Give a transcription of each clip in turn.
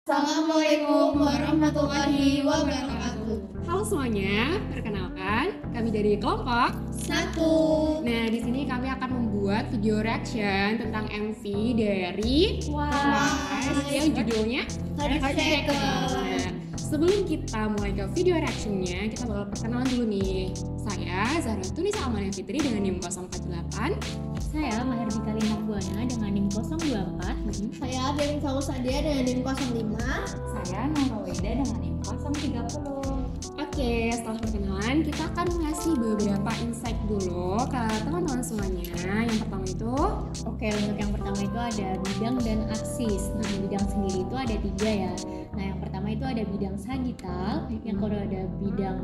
Assalamualaikum warahmatullahi wabarakatuh. Halo semuanya, perkenalkan kami dari kelompok 1. Nah, di sini kami akan membuat video reaction tentang MV dari Twice yang judulnya Heart Shaker. Nah, sebelum kita mulai ke video reactionnya, kita bakal perkenalan dulu nih. Saya Zahra Tunisa Amalia Fitri dengan NIM 048. Saya Mahardika Lina Buana dengan NIM 024. Saya Dewi Sadia dengan NIM 05. Saya Nova Weda dengan NIM 030. Oke, setelah perkenalan, kita akan ngasih beberapa insight dulu ke teman-teman semuanya. Yang pertama itu, Oke, untuk yang pertama itu ada bidang dan aksis. Nah, bidang sendiri itu ada 3 ya. Nah, yang pertama itu ada bidang sagital, yang kedua ada bidang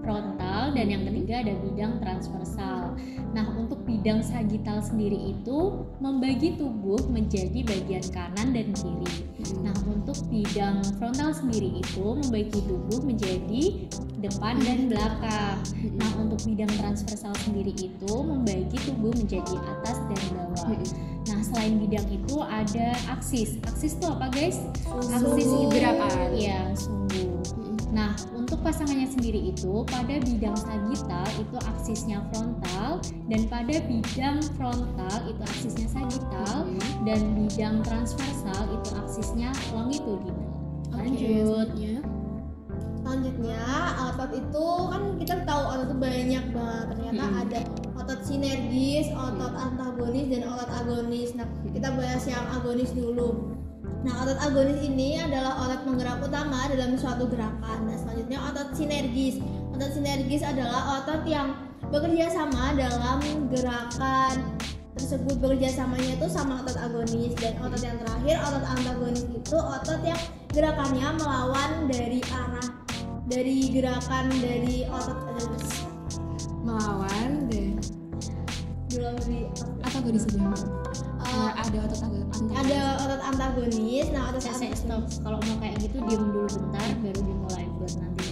frontal, dan yang ketiga ada bidang transversal. Nah, untuk bidang sagital sendiri itu membagi tubuh menjadi bagian kanan dan kiri. Nah, untuk bidang frontal sendiri itu membagi tubuh menjadi depan dan belakang. Nah, untuk bidang transversal sendiri itu membagi tubuh menjadi atas dan bawah. Nah, selain bidang itu ada aksis. Aksis itu apa, guys? Aksis itu gerakan. ya, sumbu. Nah, untuk pasangannya sendiri itu pada bidang sagital itu aksisnya frontal, dan pada bidang frontal itu aksisnya sagital, dan bidang transversal itu aksisnya longitudinal. Lanjut. Selanjutnya, otot itu kan kita tahu otot itu banyak banget. Ternyata ada otot sinergis, otot antagonis, dan otot agonis. Nah, kita bahas yang agonis dulu. Nah, otot agonis ini adalah otot penggerak utama dalam suatu gerakan. Nah, selanjutnya otot sinergis. Otot sinergis adalah otot yang bekerja sama dalam gerakan tersebut. Bekerja samanya itu sama otot agonis. Dan otot yang terakhir, otot antagonis itu otot yang gerakannya melawan dari gerakan dari otot melawan dan antagonis sebenarnya. Ada otot antagonis. Ada otot antagonis. Nah, otot Stop. Kalau mau kayak gitu diem dulu bentar baru dimulai buat nanti.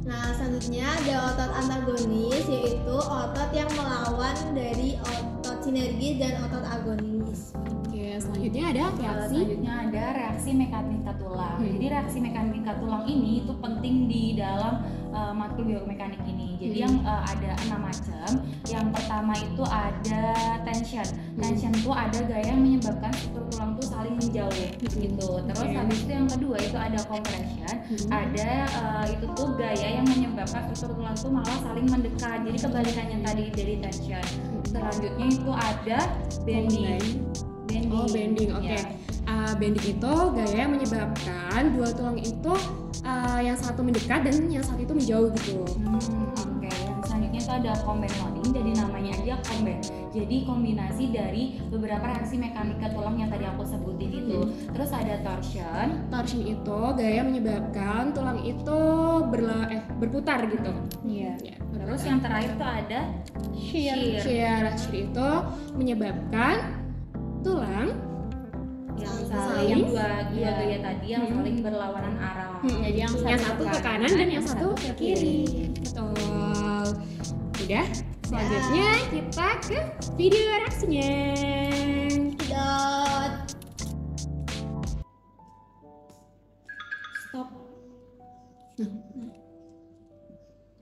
Nah, selanjutnya ada otot antagonis, yaitu otot yang melawan dari otot sinergis dan otot agonis. Oke, selanjutnya ada reaksi. Selanjutnya ada reaksi mekanika tulang. Jadi reaksi mekanika tulang ini itu penting di dalam matkul biomekanik ini. Jadi yang ada 6 macam. Yang pertama itu ada tension. Tension itu ada gaya yang menyebabkan struktur tulang tuh saling menjauh gitu. Terus habis itu yang kedua itu ada compression. Ada itu tuh gaya yang menyebabkan struktur tulang tuh malah saling mendekat. Jadi kebalikannya tadi dari tension. Selanjutnya itu ada bending. Bending. Oke. Ya. Bending itu gaya yang menyebabkan dua tulang itu yang satu mendekat dan yang satu itu menjauh gitu. Oke. Yang selanjutnya itu ada combine loading. Jadi namanya aja combine. Jadi kombinasi dari beberapa reaksi mekanika tulang yang tadi aku sebutin itu. Terus ada torsion. Torsion itu gaya yang menyebabkan tulang itu berputar gitu. Iya. Ya, Terus yang terakhir tuh ada shear. shear itu menyebabkan tulang Yang saling dua gaya tadi yang saling berlawanan arah. Jadi yang satu ke kanan dan yang satu ke kiri. Betul. Udah. Selanjutnya kita ke video reaksinya. Dot. Stop.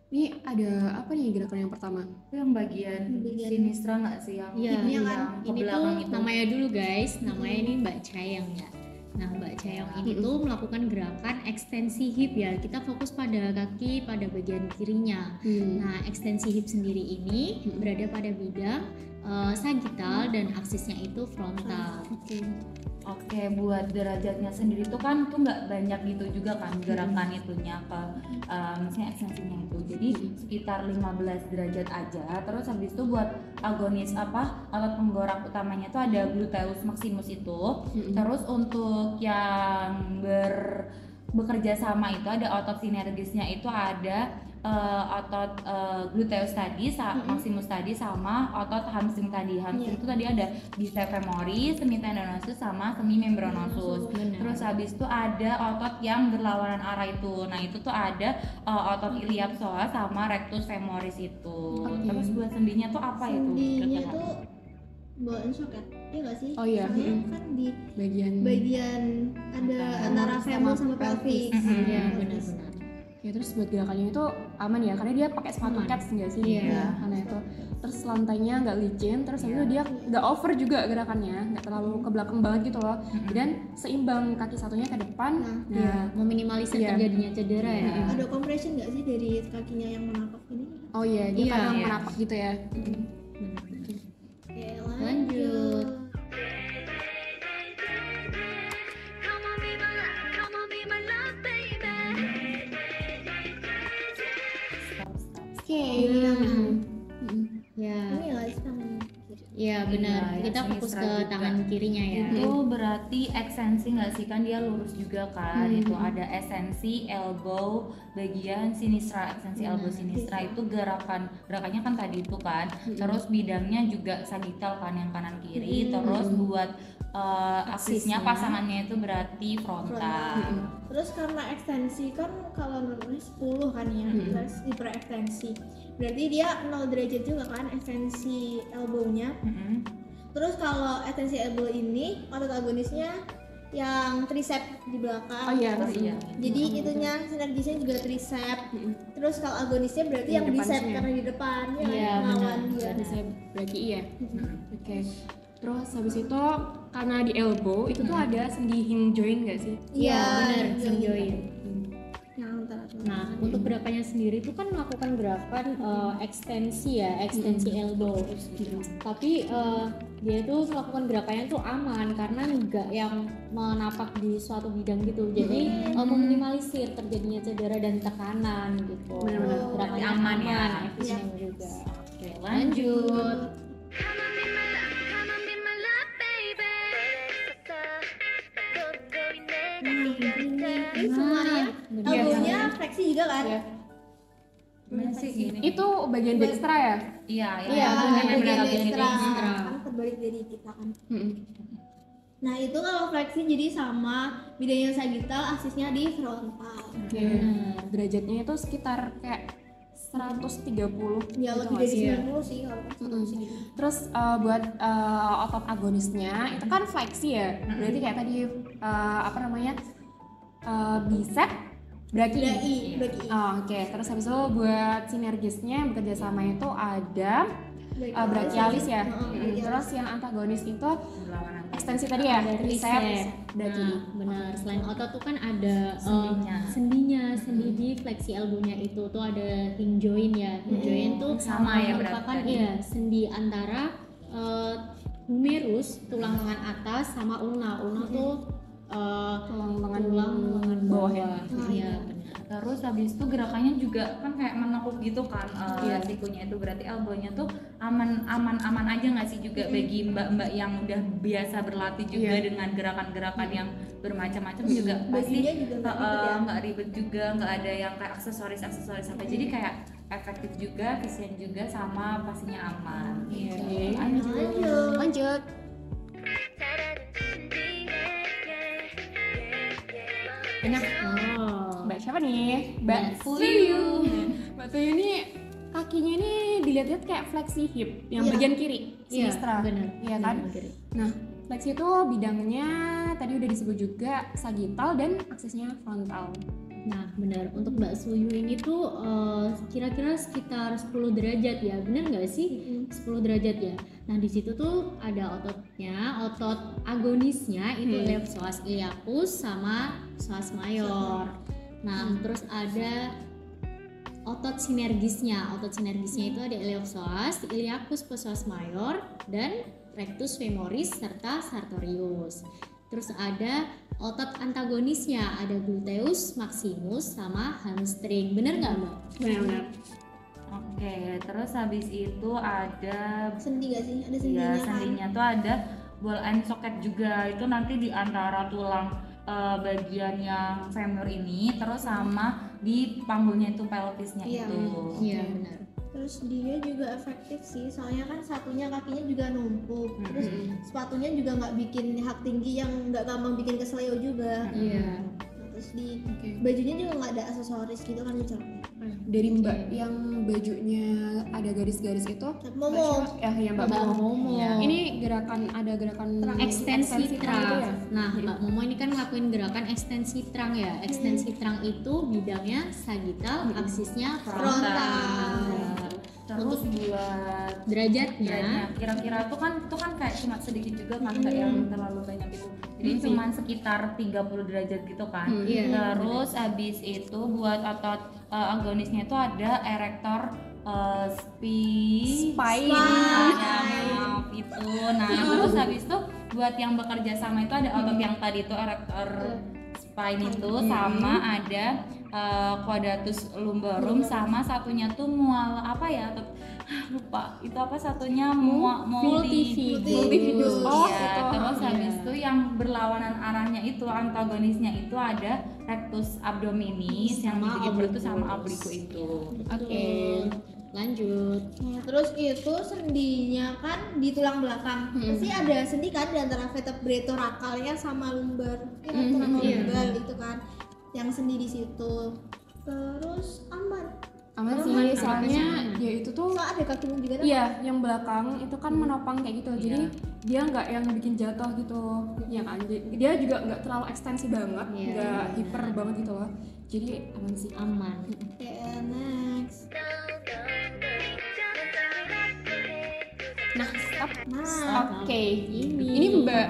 Ini ada apa nih gerakan yang pertama? Itu yang bagian sinistra nggak sih yang Iya, ini yang yang ke Ini belakang tuh itu? namanya dulu guys, namanya ini Mbak Cayang ya. Nah, Mbak Cayang ini tuh melakukan gerakan ekstensi hip ya. Kita fokus pada kaki pada bagian kirinya. Nah, ekstensi hip sendiri ini berada pada bidang sagital dan aksisnya itu frontal. Oke, buat derajatnya sendiri tuh kan tuh nggak banyak gitu juga kan gerakan itunya ke maksudnya ekstensinya itu. Jadi sekitar 15 derajat aja. Terus habis itu buat agonis alat penggerak utamanya tuh ada gluteus maximus itu. Terus untuk yang bekerja sama itu ada otot sinergisnya itu ada otot gluteus tadi, maximus tadi, sama otot hamstring tadi. Hamstring itu tadi ada bicep femoris, semitendinosus sama semimembranosus. Terus habis itu ada otot yang berlawanan arah itu. Nah, itu tuh ada otot iliac psoas sama rectus femoris itu. Terus buat sendinya tuh apa itu? Sendinya tuh bawaan soket, iya nggak sih? Oh iya, Soalnya kan di bagian ada antara femur sama pelvis. Iya, Pelvis. benar-benar. ya. Terus buat gerakannya itu aman ya, karena dia pakai sepatu Aman. cats nggak sih? Iya. Karena itu terus lantainya nggak licin, terus habis itu dia nggak over juga gerakannya, nggak terlalu ke belakang banget gitu loh, dan seimbang, kaki satunya ke depan. Ya, meminimalisir Iya. terjadinya cedera ya. Ada compression nggak sih dari kakinya yang menapak ini? Oh iya, dia Iya, kadang iya. menapak gitu ya. Oke, Lanjut. Oke. Ya, ini nggak sih tangan kiri? ya benar. Iya, Kita yang fokus sinistra ke juga. tangan kirinya ya. Itu berarti ekstensi nggak sih, kan dia lurus juga kan. Itu ada ekstensi elbow bagian sinistra, ekstensi elbow sinistra itu gerakannya kan tadi itu kan. Terus bidangnya juga sagittal kan, yang kanan kiri. Terus buat aksisnya pasangannya itu berarti frontal. Terus karena ekstensi kan kalau menurutnya 10 kan ya, terus hiperekstensi. Berarti dia 0 derajat juga kan ekstensi elbow-nya. Terus kalau ekstensi elbow ini otot agonisnya yang tricep di belakang. Oh iya, Terus iya. jadi itunya sinergisnya juga tricep. Terus kalau agonisnya berarti Yang yang bicep depannya. karena di depan ya kan, Iya, ngelawan benar. dia. Bisa berarti iya. Oke. Terus habis itu karena di elbow itu tuh ada sendi hinge joint nggak sih? Iya, benar, yang join. Yang antara tuh. Nah, untuk gerakannya sendiri itu kan melakukan gerakan ekstensi ya, ekstensi elbow. Tapi dia itu melakukan gerakannya itu aman karena nggak yang menapak di suatu bidang gitu. Jadi meminimalisir terjadinya cedera dan tekanan gitu. Benar-benar. Gerakannya Aman ya. efisien juga. Oke, Lanjut. Ini semuanya benar. elbow-nya fleksi juga kan? Iya. Gimana sih ini? Itu bagian dextra ya? Iya, Iya, bagian bagian ekstra ekstra. kan terbalik dari kita kan. Mm-mm. Nah itu kalau fleksi jadi sama bidang yang sagittal, aksisnya di frontal. Oke. Derajatnya itu sekitar kayak 130 Ya gitu lebih nggak dari sih? 90 sih kalau fleksi. Terus buat otot agonisnya itu kan fleksi ya. Berarti kayak tadi apa namanya? Bicep, brachii. Brachii. Oh, oke. Terus habis itu buat sinergisnya bekerja sama itu ada brachialis ya. Terus yang antagonis itu ekstensi tadi ya, Ada tricep, tricep. brachii. Nah, benar. Selain otot tuh kan ada Sendi. di fleksi elbow-nya itu tuh ada hinge joint ya. Hinge joint tuh Sama ya berarti merupakan tadi. iya sendi antara humerus, tulang lengan atas sama ulna. Ulna tuh Tulang lengan lengan bawah ya. Iya, benar. Terus habis itu gerakannya juga kan kayak menekuk gitu kan, sikunya itu berarti elbow-nya tuh aman aja nggak sih juga bagi mbak-mbak yang udah biasa berlatih juga dengan gerakan-gerakan yang bermacam-macam juga pasti Bajunya juga nggak ribet ya? nggak ribet juga, nggak ada yang kayak aksesoris apa, jadi kayak efektif juga, efisien juga, sama pastinya aman. Oke. Lanjut. Enak. Oh. Mbak siapa nih? Mbak Mbak Suyu. Mbak Suyu ini kakinya ini dilihat-lihat kayak fleksi hip yang Iya. bagian kiri, Iya, sinistra. benar. Iya kan? Benar, kiri. Nah, fleksi itu bidangnya tadi udah disebut juga sagittal dan aksesnya frontal. Nah, benar. Untuk Mbak Suyu ini tuh kira-kira sekitar 10 derajat ya. Benar nggak sih? 10 derajat ya. Nah, di situ tuh ada ototnya, otot agonisnya itu left psoas iliacus sama psoas mayor. Nah, terus ada otot sinergisnya. Otot sinergisnya itu ada iliopsoas, iliacus psoas mayor, dan rectus femoris serta sartorius. Terus ada otot antagonisnya, ada gluteus maximus sama hamstring. Bener nggak Mbak? Benar-benar. Oke, terus habis itu ada Sendi nggak sih? Ada sendinya ya kan? sendinya tuh ada ball and socket juga, itu nanti di antara tulang bagian yang femur ini, terus sama di panggulnya itu pelvisnya Iya. itu. Iya benar. Terus dia juga efektif sih, soalnya kan satunya kakinya juga numpuk. Terus sepatunya juga nggak bikin hak tinggi yang nggak gampang bikin kesleo juga. Iya. Nah, Terus di Oke. bajunya juga nggak ada aksesoris gitu kan Cel. Dari Mbak yang bajunya ada garis-garis itu Momo. ya Mbak Mbak Momo. Momo. Iya. Ini gerakan Ekstensi terang gitu terang. ya? Nah, Mbak Momo ini kan ngelakuin gerakan ekstensi terang ya. Ekstensi terang itu bidangnya sagittal, aksisnya frontal. Terus buat Derajatnya kira-kira tuh kan kayak cuma sedikit juga kan, nggak yang terlalu banyak itu. Jadi cuma sekitar 30 derajat gitu kan. Iya. Terus habis itu buat otot agonisnya itu ada erector spine. Maaf itu. Nah, terus habis itu buat yang bekerja sama itu ada otot yang tadi itu erector spine itu, sama ada quadratus lumborum, sama satunya tuh mual apa ya, lupa itu apa satunya, multifidus. Oh, Iya. gitu. Terus Iya. habis itu yang berlawanan arahnya itu antagonisnya itu ada rectus abdominis yang Sama gitu itu obliquus. sama oblique itu. Oke. lanjut. Nah, terus itu sendinya kan di tulang belakang. Pasti ada sendi kan di antara vertebrae torakalnya sama lumbar. Torakal Iya. lumbar itu kan yang sendi di situ. Terus aman. Aman Aman, sih, soalnya aman. ya itu tuh Soalnya ada kakinya juga kan? iya, yang belakang itu kan menopang kayak gitu, jadi Iya. dia nggak yang bikin jatuh gitu, ya kan? Dia juga nggak terlalu ekstensi banget, Iya. nggak hiper banget gitu loh. Jadi aman sih. Aman. Oke, next. Nah, stop. Nah, Oke, Ini. ini Mbak.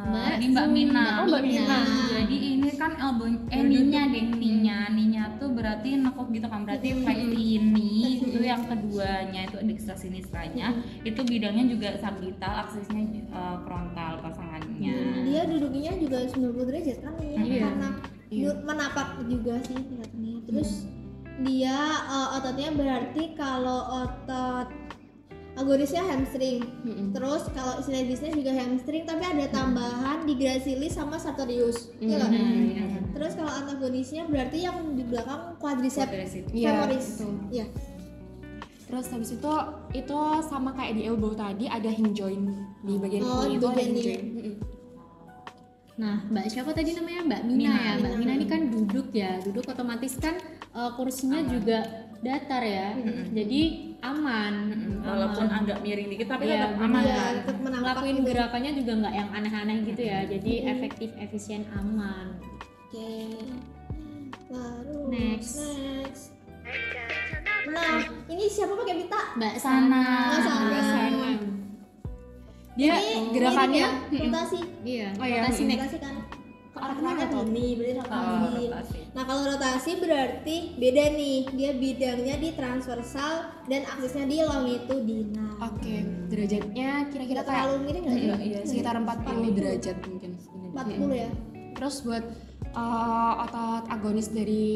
Mbak Ini Mbak Mina. Oh, Mbak Mina. Jadi ini kan elbow ninya tuh berarti nekuk gitu kan, berarti fleksi ini itu yang keduanya itu adductor sinistra-nya itu bidangnya juga sagittal, aksisnya frontal pasangannya. dia duduknya juga 90 derajat kan ya, Iya. karena Iya. menapak juga sih kelihatannya. Terus dia ototnya berarti kalau otot agonisnya hamstring. Terus kalau sinergisnya juga hamstring, tapi ada tambahan di gracilis sama sartorius. Iya nggak? Terus kalau antagonisnya berarti yang di belakang quadriceps Iya, femoris. betul. Iya. Terus habis itu sama kayak di elbow tadi ada hinge joint di bagian Oh, ini di itu ada bagian hinge ini. joint. Nah, Mbak siapa tadi namanya? Mbak Mina, Mina. ya. Mbak Mina ini kan duduk ya. Duduk otomatis kan kursinya juga datar ya. Jadi aman. Walaupun agak miring dikit tapi Iya, tetap aman Iya, kan. tetap menapak Ngelakuin gitu. gerakannya juga nggak yang aneh-aneh gitu ya. Jadi efektif, efisien, aman. Oke. Lalu Next. Nah, ini siapa pakai pita? Mbak Sana. Oh, Sana. Sana. Dia Ini gerakannya ini ya, rotasi. Iya, Oh, iya. rotasi neck. Rotasi kan. ke arah Karena mana tuh? ini berarti rotasi. Rotasi. Nah, kalau rotasi berarti beda nih. Dia bidangnya di transversal dan aksesnya di longitudinal. Oke, derajatnya kira-kira Tidak kayak terlalu miring nggak sih? Iya, sekitar 40 derajat mungkin. 40 ya. Terus buat otot agonis dari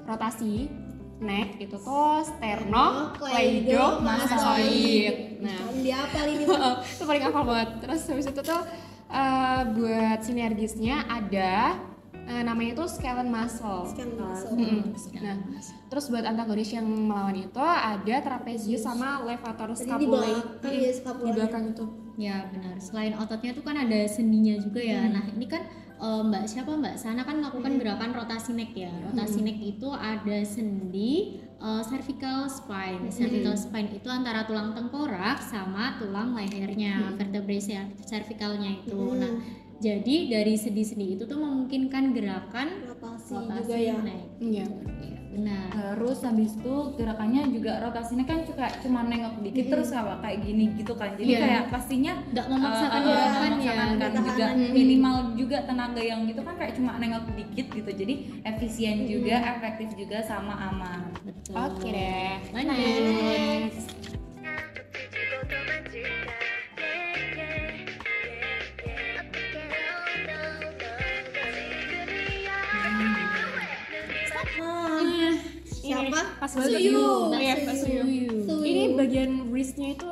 rotasi neck itu tuh sternocleidomastoid. Nah, Dia apa ini? itu paling hafal banget. Terus habis itu tuh buat sinergisnya ada namanya itu scalene muscle. Nah, terus buat antagonis yang melawan itu ada trapezius sama levator Jadi di scapulae belakang ya di scapula. belakang itu. Ya benar. Selain ototnya tuh kan ada sendinya juga ya. Nah ini kan Mbak Sana kan melakukan gerakan rotasi neck ya. Rotasi neck itu ada sendi cervical spine. Cervical spine itu antara tulang tengkorak sama tulang lehernya, vertebrae cervicalnya itu. Nah jadi dari sendi-sendi itu tuh memungkinkan gerakan Rotasi rotasi juga ya. neck. Iya. Iya, benar. Terus habis itu gerakannya juga rotasinya kan cuma nengok dikit terus kayak gini gitu kan. Jadi Iya. kayak pastinya Nggak memaksakan nggak gerakan ya. memaksakan kan, Tahanan. juga minimal juga tenaga yang gitu kan kayak cuma nengok dikit gitu. Jadi efisien juga, efektif juga sama aman. Betul. Oke deh. Lanjut. Nah, siapa? Pas Suyu. Iya, Pak Suyu. Suyu. Ini bagian wristnya itu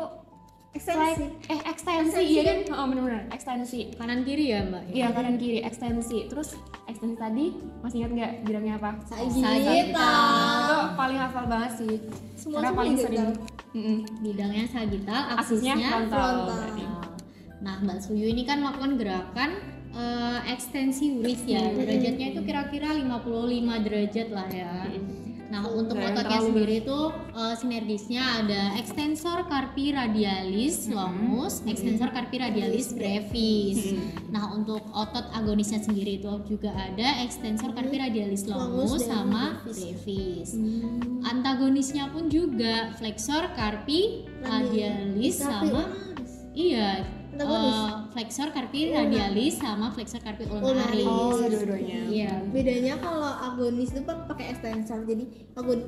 Ekstensi. ekstensi, iya kan? Oh benar-benar ekstensi. Kanan kiri ya Mbak? Iya kanan kiri ekstensi. Terus ekstensi tadi masih ingat nggak bilangnya apa? Sagittal. Itu paling hafal banget sih. Semua Karena paling sagittal. sering. Bidangnya sagittal, Aksisnya aksisnya frontal. frontal. Nah, Mbak Suyu ini kan melakukan gerakan ekstensiuris ya, derajatnya itu kira-kira 55 derajat lah ya. Nah, untuk ototnya sendiri itu sinergisnya ada extensor carpi radialis longus, extensor carpi radialis brevis. Nah, untuk otot agonisnya sendiri itu juga ada extensor carpi radialis longus sama brevis. Antagonisnya pun juga flexor carpi radialis sama flexor carpi radialis sama flexor carpi ulnaris. Oh, dua-duanya. Iya. Bedanya kalau agonis itu pakai extensor, jadi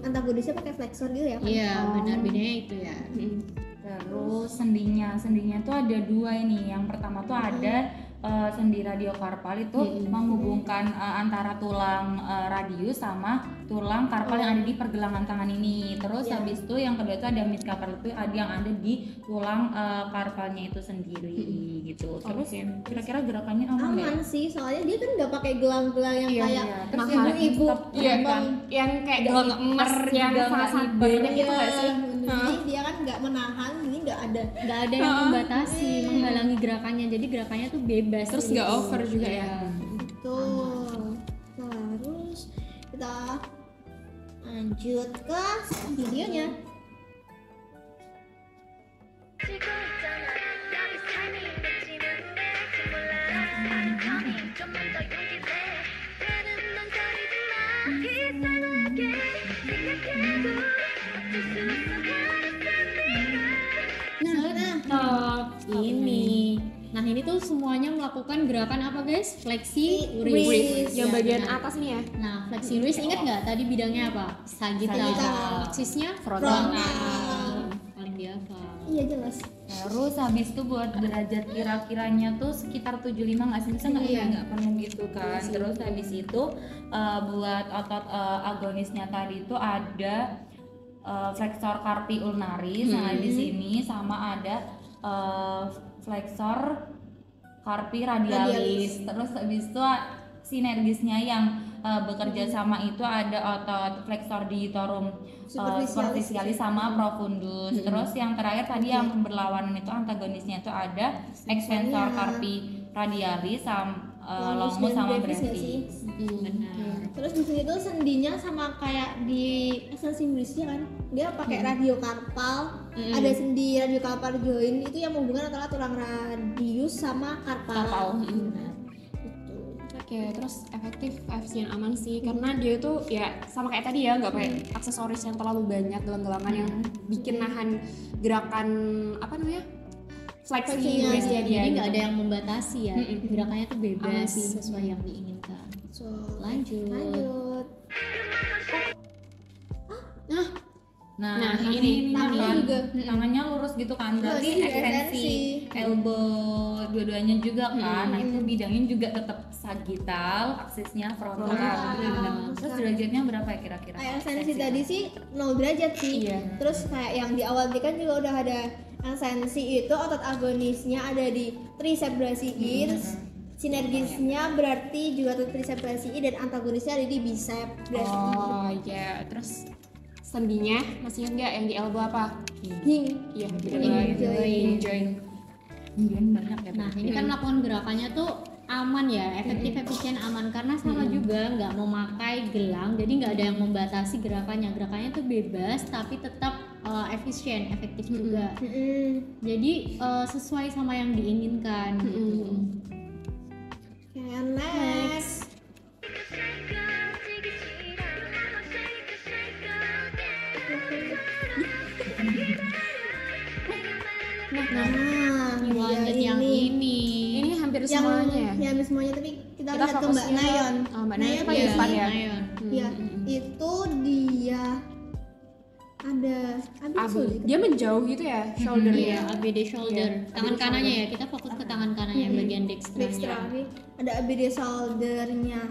antagonisnya pakai flexor gitu ya kan? Iya, benar, bedanya itu ya. Terus sendinya tuh ada dua ini. Yang pertama tuh ada sendi radiokarpal itu menghubungkan antara tulang radius sama tulang karpal yang ada di pergelangan tangan ini. Terus habis itu yang kedua itu ada midcarpal, itu ada yang ada di tulang karpalnya itu sendiri gitu. Terus kira-kira gerakannya aman nggak? Aman sih, soalnya dia kan nggak pakai gelang-gelang yang kayak Terus ibu-ibu yang kayak gelang emas yang sangat banyak gitu nggak sih? Jadi dia kan nggak menahan, ini nggak ada yang membatasi, menghalangi gerakannya, jadi gerakannya tuh bebas. Terus nggak over juga ya. Betul. Terus kita lanjut ke videonya. Nah ini tuh semuanya melakukan gerakan apa guys? Fleksi wrist. Yang bagian Nah, atas nih ya. Nah, fleksi wrist ingat nggak tadi bidangnya apa? Sagittal. Aksisnya frontal. Paling dihafal. Iya jelas. Terus habis itu buat derajat kira-kiranya tuh sekitar 75 nggak sih? Bisa nggak ya? Nggak penuh gitu kan. Terus habis itu buat otot agonisnya tadi itu ada flexor carpi ulnaris yang ada di sini, sama ada flexor carpi radialis. Terus habis itu sinergisnya yang bekerja sama itu ada otot flexor digitorum superficialis sama profundus. Terus yang terakhir tadi yang berlawanan itu antagonisnya itu ada extensor carpi radialis sama longus sama brevis. Benar. Terus di sini tuh sendinya sama kayak di extensiurisnya kan, dia pakai radiokarpal. Ada sendi radiokarpal joint itu yang menghubungkan antara tulang radius sama karpal. Oke, terus efektif, efisien, aman sih karena dia itu ya sama kayak tadi ya, nggak pakai aksesoris yang terlalu banyak, gelang-gelangan yang bikin nahan gerakan apa namanya fleksi wristnya dia. Jadi nggak ada yang membatasi ya, gerakannya tuh bebas sesuai yang diinginkan. Lanjut. Nah, ini tangannya lurus gitu kan, berarti ekstensi elbow dua-duanya juga kan. Nah itu bidangnya juga tetap sagittal, aksisnya frontal. Terus derajatnya berapa ya kira-kira? Kayak ekstensi tadi sih 0 derajat sih. Terus kayak yang di awal tadi kan juga udah ada ekstensi itu otot agonisnya ada di triceps brachii. Sinergisnya berarti juga otot triceps brachii dan antagonisnya ada di biceps brachii. Oh iya, terus sendinya masih ingat nggak yang di elbow apa? Iya, joint. Banyak ya. Nah ini kan melakukan gerakannya tuh aman ya, efektif, efisien, aman karena sama juga nggak memakai gelang, jadi nggak ada yang membatasi gerakannya tuh bebas tapi tetap efisien, efektif juga. Jadi sesuai sama yang diinginkan. Next. Lanjut yang ini. Ini hampir semuanya ya? Ya, hampir semuanya, tapi kita lihat ke Mbak Nayon. Mbak Nayon paling ya, depan ya? Iya, itu dia ada dia menjauh gitu ya, shouldernya. ABD shoulder. Tangan kanannya ya, kita fokus ke tangan kanannya bagian dextranya. Ada ABD shouldernya.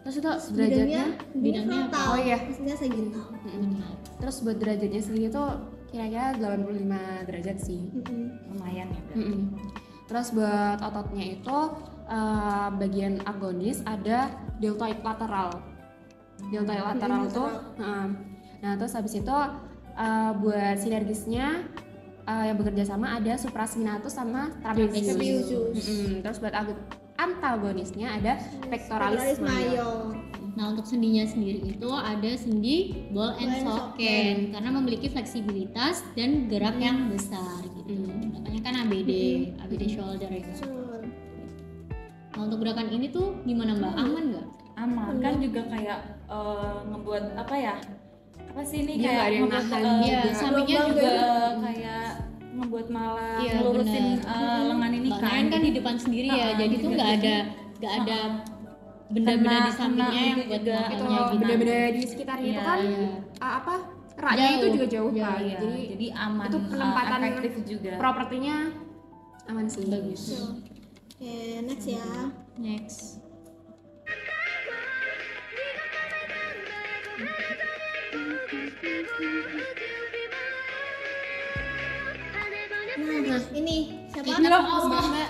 Terus itu derajatnya bidangnya oh iya, maksudnya sagittal. Terus buat derajatnya sendiri tuh kira-kira 85 derajat sih. Lumayan ya. Terus buat ototnya itu bagian agonis ada deltoid lateral. Deltoid lateral tuh nah terus habis itu buat sinergisnya yang bekerja sama ada supraspinatus sama trapezius. Terus buat antagonisnya ada pectoralis major. Nah, untuk sendinya sendiri itu ada sendi ball and socket karena memiliki fleksibilitas dan gerak yang besar gitu. Makanya kan ABD shoulder ya. Nah, untuk gerakan ini tuh gimana Mbak? Aman nggak? Aman kan juga kayak ngebuat apa ya? Apa sih ini Dia nggak kayak ada yang ngebuat nahan Iya, sampingnya juga juga kayak ngebuat malah Iya, ngelurusin benar. lengan ini Mbak kan. Naen kan di depan sendiri ya, jadi tuh nggak ada benda-benda di sampingnya yang buat juga. Itu ngangkatnya gimana. benda-benda di sekitarnya itu Iya, kan iya. apa raknya itu juga jauh kan, Iya, jadi aman, itu penempatan efektif juga. propertinya aman sih. Bagus. Oke, next ya. Next. Nah, ini siapa? Kita fokus ke Mbak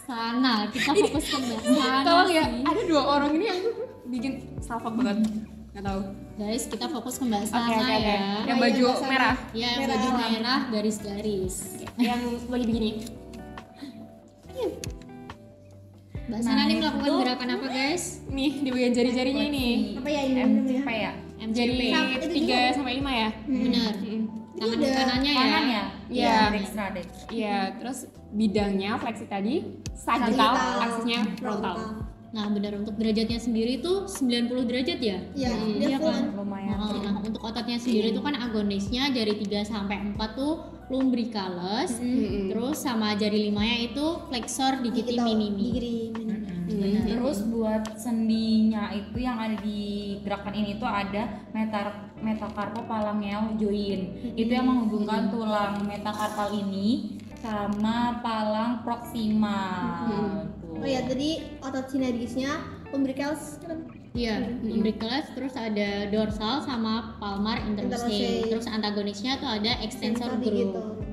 sana, kita fokus ke Mbak sana. Tolong ya, sih. ada 2 orang ini yang bikin salfok banget, nggak tahu. Guys, kita fokus ke Mbak Oke sana oke oke. ya. Yang baju merah, Ya, yang Merah. baju merah garis-garis. yang lagi begini. Mbak Sana Nah, nih melakukan itu- gerakan apa guys? Nih di bagian jari-jarinya ini. Apa ya ini MCP namanya? ya? Jadi Itu 3 sampai 5 ya. Benar. Mm-mm. Tangan udah kanannya ya. Kanan ya? Iya. Dextra. Iya, terus bidangnya fleksi tadi sagittal, aksesnya frontal. Nah, benar untuk derajatnya sendiri itu 90 derajat ya? Iya, Hmm, dia iya full kan? Lumayan. Nah, untuk ototnya sendiri itu kan agonisnya dari 3 sampai 4 tuh lumbricalis. Mm-mm. Terus sama jari 5-nya itu flexor digiti minimi. Mm-mm. Terus buat sendinya itu yang ada di gerakan ini tuh ada metacarpophalangeal joint. Itu yang menghubungkan tulang metacarpal ini sama palang proximal. Tuh. Oh ya, tadi otot sinergisnya umbilicus kan? Iya, umbilicalis, terus ada dorsal sama palmar interossei. Interossei. Terus antagonisnya tuh ada extensor Tadi gitu. groove.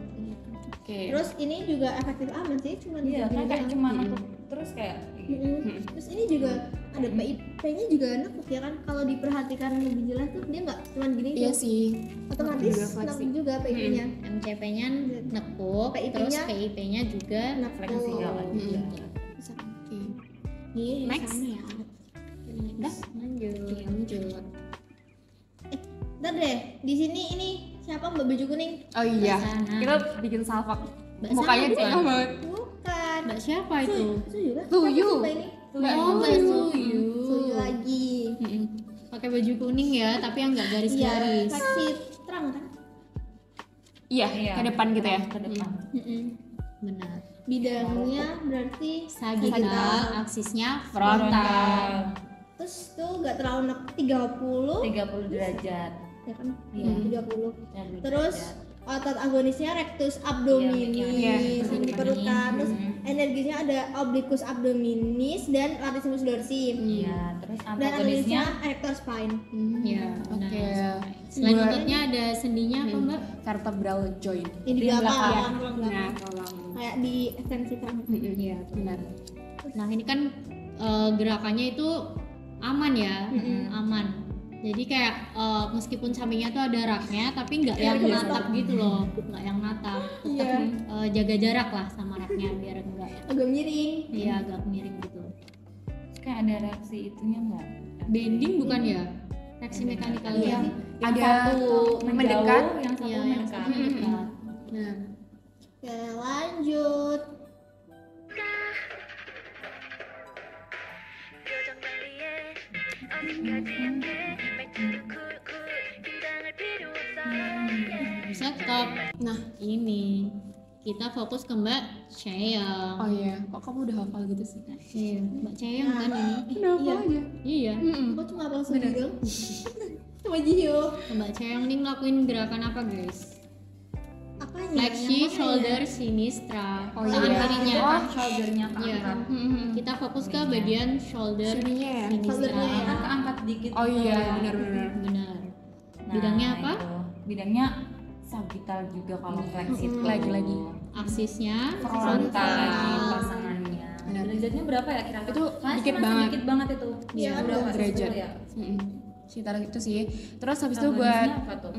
Oke. Terus ini juga efektif aman sih, cuman Iya, kan kayak doang. cuma untuk terus kayak Terus ini juga ada PIP-nya juga nekuk ya kan, kalau diperhatikan lebih jelas tuh dia nggak cuman gini Iya tuh, sih. otomatis Juga fleksi. nekuk juga PIP-nya. MCP-nya nekuk, terus PIP-nya PIP-nya juga fleksibel juga. Oke. Nih, Next. sama ya. Udah, lanjut. Ntar deh, di sini ini siapa Mbak baju kuning? Oh iya, Sana. kita bikin salfok. Mbak Mukanya Sana dicengah bukan? banget. Bukan. Mbak siapa itu? Suyu lah. Suyu. Siapa ini? Mbak Oh, Mbak Suyu. Suyu lagi. Pakai baju kuning ya, tapi yang nggak Iya, garis-garis. fleksi terang kan? Iya, ke depan gitu ya. Ke depan. Benar. Bidangnya berarti Sagittal, aksisnya Frontal. Terus tuh nggak terlalu 30 30 derajat. ya kan? Iya. 30. 30 Terus derajat. otot agonisnya rectus abdominis Iya, yang diperlukan. Terus energisnya ada obliquus abdominis dan latissimus dorsi. Iya, terus Dan antagonisnya agonisnya erector spine. Ya, benar. Oke. Selain Buat ototnya ada sendinya apa Mbak? vertebral joint. Ini di Di belakang, belakang. tulang Nah, belakang. tolong. Kayak di ekstensi terang. Iya, Benar. Nah ini kan gerakannya itu aman ya, aman. Jadi kayak meskipun sampingnya tuh ada raknya, tapi nggak yang natap gitu loh, nggak yang natap. Tetap jaga jarak lah sama raknya biar enggak, Agak miring. ya agak miring gitu. kayak ada reaksi itunya enggak? Bending bukan ya? Reaksi mekanikal Iya. ya? Ada satu mendekat. menjauh, yang satu Iya, yang mendekat. satu mendekat. Nah, Oke, lanjut. 표정 관리에 어색하지 않게 말투도 쿨쿨 긴장할 필요 없어 Bisa stop. Nah ini kita fokus ke Mbak Cheyang. oh iya, kok kamu udah hafal gitu sih? Iya, Mbak Cheyang kan ini. Udah hafal aja. Iya. Aku cuma hafal Suyu dong. Sama Jiho. Mbak Cheyang nih ngelakuin gerakan apa guys? Apanya? Flexi Yang mana shoulder sinistra. Oh, Tangan iya. kirinya. Oh, shouldernya Iya. keangkat. Kita fokus ke bagian shoulder Sininya ya. sinistra. Shouldernya ya. Kan keangkat dikit. Oh gitu. iya, benar-benar. Benar. Nah, Bidangnya apa? itu. Bidangnya sagittal juga kalau fleksi itu. Lagi-lagi. Aksisnya Frontal lagi pasangannya. Benar. Derajatnya berapa ya kira-kira? Itu Soalnya dikit masih banget. dikit banget itu. Iya, berapa? ada derajat. 10 ya? Mm-mm. sekitar itu sih. Terus habis itu buat Agonisnya apa tuh?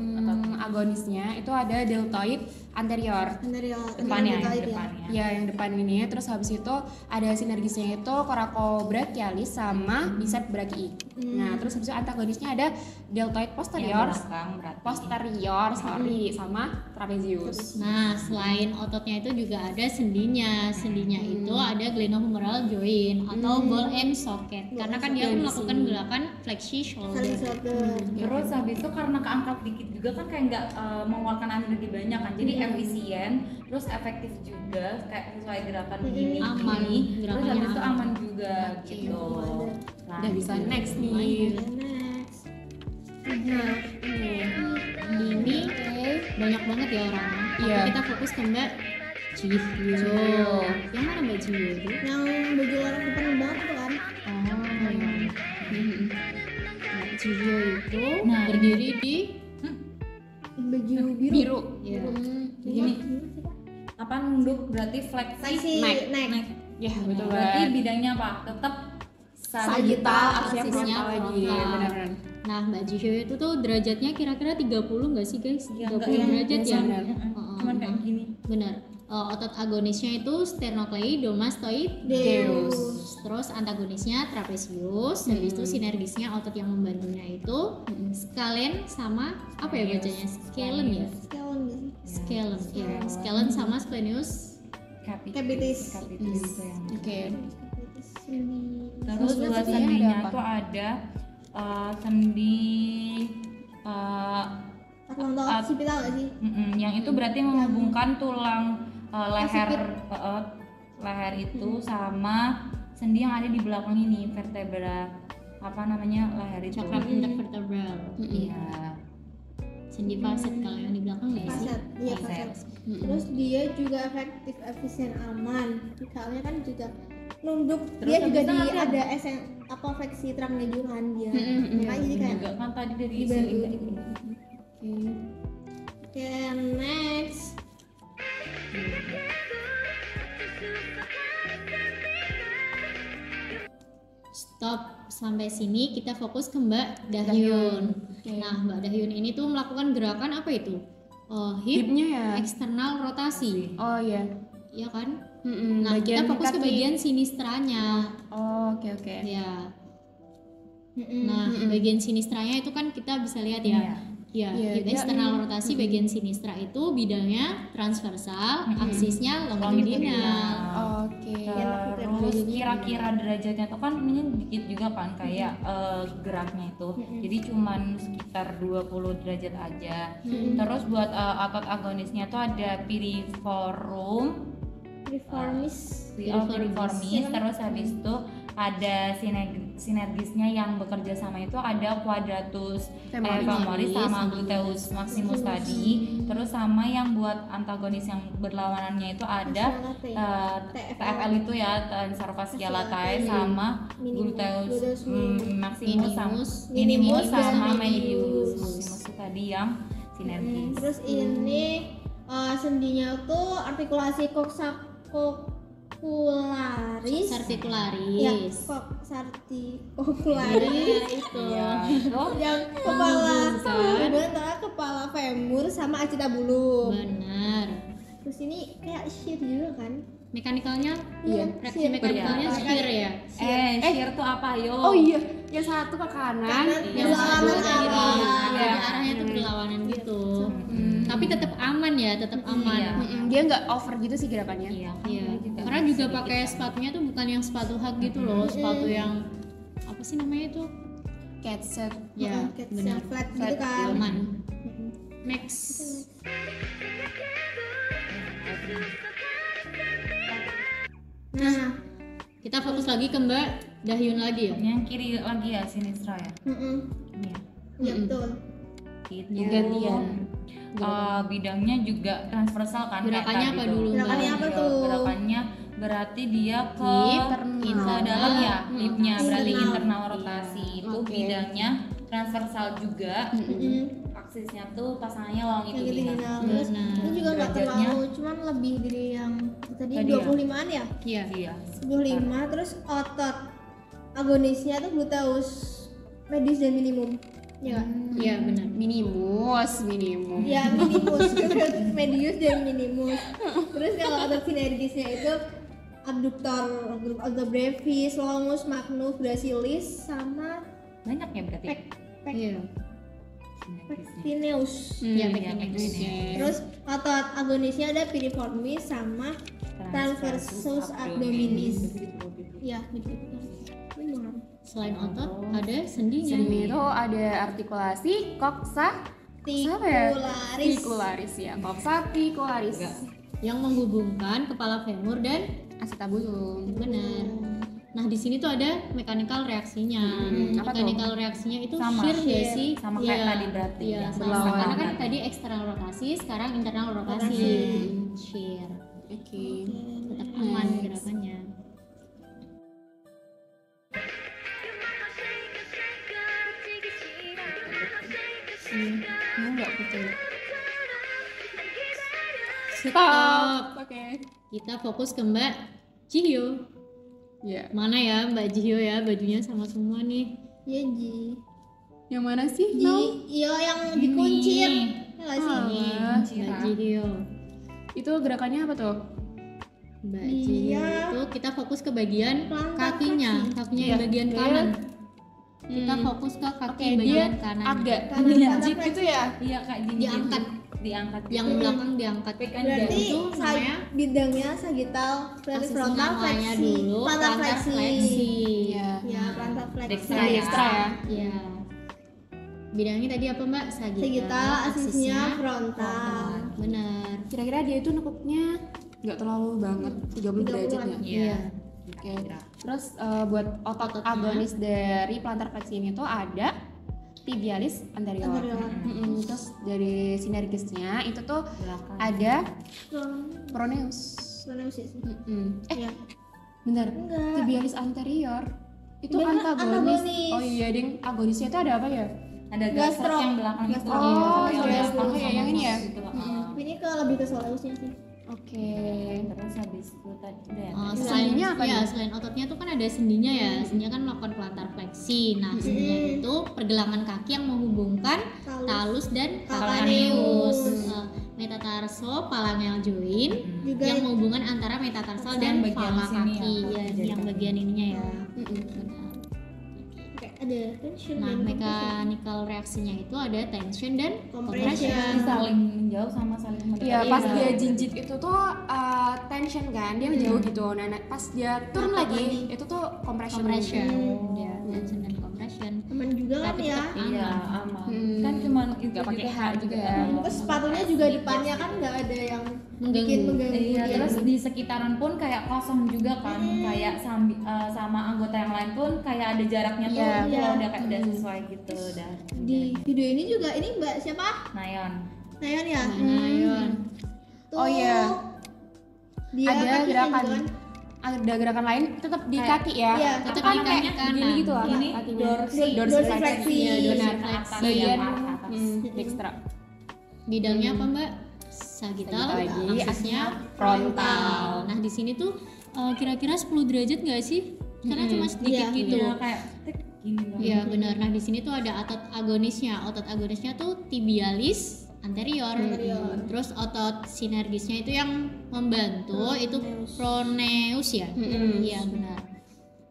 agonisnya itu ada deltoid anterior. Depannya, ya. depannya. Ya, yang depan ini. Terus habis itu ada sinergisnya itu coracobrachialis sama bicep brachii. Nah, terus habis itu antagonisnya ada deltoid posterior, Yang belakang berarti. posterior, sama trapezius. Nah, selain ototnya itu juga ada sendinya. Sendinya itu ada glenohumeral joint atau ball and socket. Karena kan dia melakukan gerakan flexi shoulder. Terus habis itu karena keangkat dikit juga kan kayak nggak mengeluarkan energi banyak kan, jadi efisien, terus efektif juga kayak sesuai gerakan begini. Aman, Terus gerakannya habis itu aman. aman juga gitu. Udah bisa next nih. Nah, Ini banyak banget ya orangnya. Tapi Iya. kita fokus ke Mbak Jihyo. Yang mana Mbak Jihyo itu? yang baju warna depan banget tuh kan. Mbak Jihyo itu Nah. berdiri di Baju biru. Biru. ya, Gini, apa nunduk berarti Flexi fleksi neck. neck. Ya, betul Berarti banget. bidangnya apa? Tetap Sagittal, aksial aksisnya frontal lagi. frontal. Benar-benar. Nah, Mbak Jihyo itu tuh derajatnya kira-kira 30 nggak sih guys? Ya, 30 enggak yang derajat ya? benar. Cuman kayak gini. Benar. Otot agonisnya itu sternocleidomastoid Deus. terus antagonisnya trapezius, habis itu sinergisnya otot yang membantunya itu scalene sama apa ya bacanya? Scalene ya? Scalene. Scalene, ya. Scalene sama splenius. Capitis. Capitis itu yang. Oke. Terus buat sendinya sendinya ada apa? tuh ada sendi Atau occipital gak sih? yang itu berarti menghubungkan tulang leher leher itu sama sendi yang ada di belakang ini, vertebra apa namanya leher itu. Cakram intervertebral. Iya. Sendi facet kalau yang di belakang nggak sih? Facet. Iya, Facet. facet. Terus dia juga efektif, efisien, aman. Misalnya kan juga nunduk, Terus dia juga habis itu nanti ada apa fleksi trapnejuran dia. Makanya jadi kayak Juga kan tadi dari dibantu. sini. Oke, next. Stop sampai sini kita fokus ke Mbak Dahyun. Nah, Mbak Dahyun ini tuh melakukan gerakan apa itu? Hip Hipnya ya. eksternal rotasi, Oh iya. ya kan? Mm-mm, Nah, kita fokus ke kaki. bagian sinistranya. Oh, oke oke. Ya. Nah, bagian sinistranya itu kan kita bisa lihat ya. Ya, Iya, hip dia- eksternal rotasi bagian sinistra itu bidangnya transversal, aksisnya longitudinal. Oke. Terus kira-kira derajatnya tuh kan ini dikit juga kan kayak geraknya itu. Jadi cuman sekitar 20 derajat aja. Terus buat otot agonisnya tuh ada piriformis, piriformis, terus habis itu ada sinergisnya yang bekerja sama itu ada quadratus femoris sama gluteus maximus tadi. Terus sama yang buat antagonis yang berlawanannya itu ada TFL itu ya, tensor fascia latae sama gluteus maximus sama minimus sama medius maximus itu tadi yang sinergis. Terus ini sendinya tuh artikulasi coxsacropularis. Sarticularis. Coxsacropularis Itu. yang kepala femur sama acetabulum. Benar. Terus ini kayak shear juga kan? Mekanikalnya, Iya, reaksi shear. mekanikalnya Iya. shear ya. Shear tuh apa yo? Oh iya, yang satu ke kanan, Kanan, yang berlawanan satu sama. kiri. Jadi Iya. arahnya tuh berlawanan gitu. Tapi tetap aman ya, tetap aman. Iya. Dia nggak over gitu sih gerakannya. Iya. Iya. Karena juga pakai sepatunya tuh bukan yang sepatu hak gitu loh, sepatu yang apa sih namanya itu? Cat set. Ya, Kayak benar. flat gitu kan. Aman. Next. Nah, Kita fokus lagi ke Mbak Dahyun lagi ya. Yang kiri lagi ya sinistra ya. Iya. ya betul. Gitu. Gantian. Bidangnya juga transversal kan. kayak Gerakannya tadi apa tuh. dulu, Mbak? Gerakannya apa tuh? Gerakannya berarti dia ke Hip, ke dalam ya, hipnya berarti Internal. internal rotasi. Itu Oke. bidangnya transversal juga. Aksisnya tuh pasangannya Yang longitudinal. gitu Terus Benar. ini juga nggak Derajatnya. terlalu, cuman lebih dari yang tadi Tadi ya? 25-an ya? Iya. Iya. 25, terus otot agonisnya tuh gluteus medius dan minimum. Ya, Iya benar. Minimus. ya minimus, medius dan minimus. Terus kalau otot sinergisnya itu abductor brevis, longus, magnus, gracilis, sama Banyak ya berarti. Iya. pectineus. Iya, Iya, pectineus. Terus otot agonisnya ada piriformis sama transversus abdominis. Ya, gitu. Ini benar. Selain otot ada sendinya. Sendi itu ada artikulasi Articularis. Articularis ya, coxaticularis. yang menghubungkan kepala femur dan Acetabulum. benar. Nah, di sini tuh ada mechanical reaksinya. apa Mechanical reaksinya itu Sama. shear nggak sih? Sama kayak tadi berarti Iya, ya. sama. Berlawan. Karena kan tadi eksternal rotasi, sekarang internal rotasi. Shear. Oke. Tetap aman gerakannya. Mau nggak betul? Stop. Oke. Kita fokus ke Mbak Jihyo. Ya. Mana ya Mbak Jihyo ya, bajunya sama semua nih. Ya, Ji. Yang mana sih? Iya, yang dikuncir. Ya nggak sih? Ah, Mbak Jihyo. itu gerakannya apa tuh? Mbak Iya. Jihyo itu kita fokus ke bagian Plantar kakinya, fleksi. kakinya Iya, yang bagian dia- kanan. Kita fokus ke kaki Oke, dia bagian kanan. agak Kanan, jinjit kanan, gitu ya. Iya kayak gini. Diangkat. Diangkat. Yang belakang diangkat. Berarti itu namanya bidangnya sagittal, kasih frontal namanya fleksi, dulu plantar plantar fleksi. fleksi. Iya. Ya, plantar fleksi. Dextra ya. Extra ya. Ya. Bidangnya tadi apa Mbak? Sagittal, aksisnya frontal. Benar. Kira-kira dia itu nekuknya nggak terlalu banget 30 derajat ya? Iya. Oke. Terus buat otot Ototnya. agonis dari plantar fleksi ini tuh ada tibialis anterior. Anterior. Terus dari sinergisnya itu tuh Belakang. ada proneus. Pronosis. Ya. Bentar. Enggak. Tibialis anterior itu Dia kan antagonis. antagonis. Oh iya, ding. Agonisnya itu ada apa ya? Ada Gastro. gastrok yang belakang itu. Gastro. Oh, Yang iya. belakang Oh, iya, yang ini ya? Gitu loh. Ini ke lebih ke soleusnya sih. Oke. Terus habis itu tadi udah ya. Selain Sendinya apa ya, nih? selain ototnya tuh kan ada sendinya ya. Sendinya kan melakukan plantar fleksi. Nah, sendinya itu pergelangan kaki yang menghubungkan talus dan Calcaneus. calcaneus. Metatarso palangel joint Juga yang menghubungkan antara metatarsal dan Yang bagian fala sini kaki ya, ya, jadi yang kaki. bagian ininya ya. kayak ada tension Nah, dan mechanical reaksinya itu ada tension dan Compression. compression. Saling menjauh sama saling mendekat. Iya, pas Iya. dia jinjit itu tuh tension kan, dia jauh gitu. Nah, pas dia turun Napak lagi, lagi. itu tuh compression. Compression. Ya, tension dan compression. aman juga kan Tapi ya. tetap Iya, aman. aman. Hmm. Kan cuman itu Nggak pakai H juga ya. Terus sepatunya juga depannya kan nggak ada yang Mengganggu. bikin mengganggu. Iya, dia. terus di sekitaran pun kayak kosong juga kan, kayak sama anggota yang lain pun kayak ada jaraknya tuh, Iya. gitu Iya. loh, udah kayak udah sesuai gitu, udah. Di video ini juga ini Mbak siapa? Nayon. Nayon ya. Nayon. Tuh, Oh, iya. Dia Ada kakinya gerakan. juga kan. Ada gerakan lain tetap di Kayak- kaki ya. iya, Tapi tetap kan di kayak kaki kanan. gini gitu lah Ini kakinya. dorsifleksi. Dorsifleksi. Iya, Dorsifleksi. dorsifleksi. Atas, Bagian yang atas. dextra. Bidangnya apa Mbak? Sagittal, Sagittal lagi, aksesnya frontal. Nah, di sini tuh kira-kira 10 derajat nggak sih? Karena cuma sedikit Iya, gitu. Iya, kayak tik, gini loh. Iya benar. Nah, di sini tuh ada otot agonisnya. Otot agonisnya tuh tibialis anterior. Terus otot sinergisnya itu yang membantu itu proneus ya. Iya benar.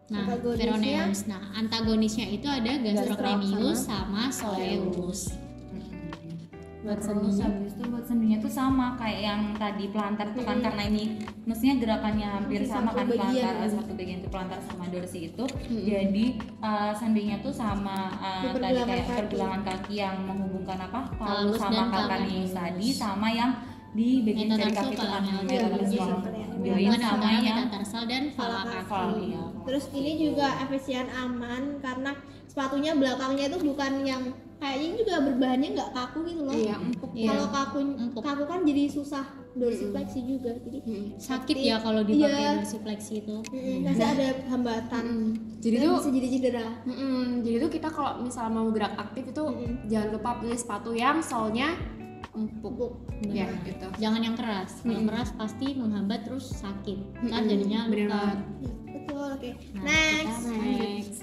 Nah, Antagonisnya? peroneus. Nah, antagonisnya itu ada gastrocnemius sama soleus. Buat Terus sendinya. habis itu buat sendinya tuh sama kayak yang tadi pelantar tuh kan, karena ini mestinya gerakannya hampir Masih sama satu kan, bagian pelantar kan? satu bagian itu pelantar sama dorsi itu, jadi sendinya tuh sama Di tadi pergelangan kayak kaki. pergelangan kaki yang menghubungkan apa Talus talus sama dan calcaneus calcaneus. tadi, sama yang di bagian jari Metatarso kaki itu kan palangel metatarso joint. joint Hubungan sama antara yang metatarsal dan fala kaki. fal, ya. Terus ini juga efisien aman karena sepatunya belakangnya itu bukan yang kayaknya juga berbahannya nggak kaku gitu loh. Iya, empuk. Iya. Kalau kaku Empuk. kaku kan jadi susah dorsifleksi juga. Jadi Sakit ya kalau dipakai Iya. dorsifleksi itu. masih ada hambatan. Jadi Dan tuh bisa jadi cedera. jadi tuh kita kalau misalnya mau gerak aktif itu jangan lupa pilih sepatu yang solnya empuk. Ya, gitu. Jangan yang keras. Kalau keras pasti menghambat terus sakit. Ntar jadinya Bener luka. banget. Ya, betul. Oke. Nah, Next. Next.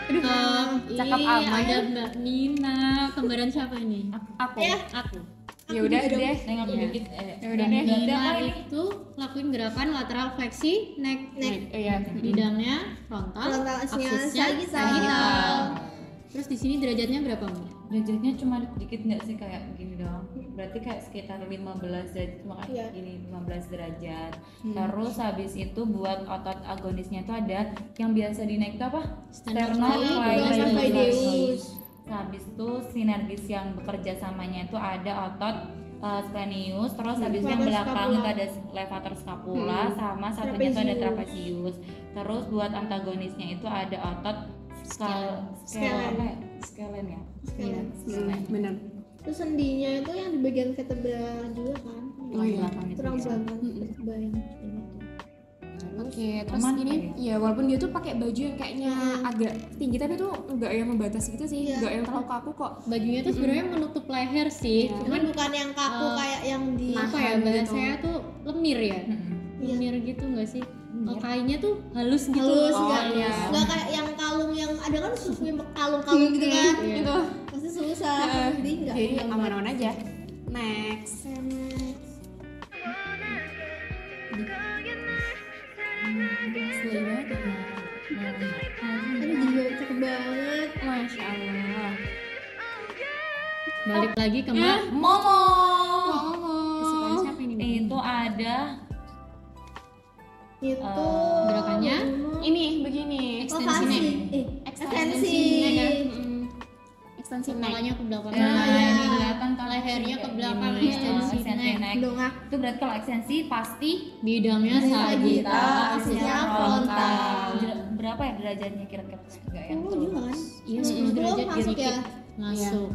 Cakep Ih, amat. ada Mbak Nina. Kembaran siapa ini? Aku. Aku. Ya udah deh. Nengok Iya. dikit. Ya udah Dan deh. Nina Apa ini? itu lakuin gerakan lateral fleksi neck. Iya. Bidangnya frontal, Frontal aksinya aksisnya sagittal. sagittal. Terus di sini derajatnya berapa, Mbak? Derajatnya cuma dikit nggak sih kayak gini doang. Berarti kayak sekitar 15 derajat, cuma kayak Iya. gini 15 derajat. Terus habis itu buat otot agonisnya itu ada yang biasa dinaik itu apa? Sternocleidomastoideus. Habis itu sinergis yang bekerja samanya itu ada otot splenius, terus habis itu yang Levator belakang scapula. itu ada levator scapula, sama satunya itu ada trapezius. Terus buat antagonisnya itu ada otot Scalene. apa ya? Scalene ya. Iya. Bener. Terus sendinya itu yang di bagian vertebra juga kan. Oh iya. Kurang belakang. Bayang. Oke, terus Aman, ini Pak, ya walaupun dia tuh pakai baju yang kayaknya agak tinggi tapi tuh enggak yang membatas gitu sih, Iya. enggak yang terlalu kaku kok. Bajunya tuh sebenarnya menutup leher sih. Iya. Cuman bukan yang kaku kayak yang di Apa ya Nahan gitu. bahasanya tuh lemir ya? Iya. Lemir gitu nggak sih? Kainnya tuh halus gitu. halus Oh, nggak iya. nggak kayak yang kalung yang ada kan susu yang kalung-kalung gitu kan. Gitu. Pasti susah. Jadi enggak. Jadi aman-aman aja. Next. Slay banget ya. Aduh juga cakep banget. Masya Allah. Balik lagi ke Mbak. Momo. Kesukaan siapa ini, Mbak? Itu ada Itu Gerakannya Ini begini. Extensi Ovasi. neck. Ekstensi. Ekstensi neck. Kepalanya ke belakang. Nah, iya. ini kelihatan kalau Lehernya ke belakang, gini, ekstensi ekstensi neck. neck. Dongak. Itu berarti kalau ekstensi pasti Bidangnya sagittal, aksisnya frontal. Berapa ya derajatnya kira-kira? Enggak ya? Oh juga kan. Iya, 10 derajat masuk dikit. ya. Masuk.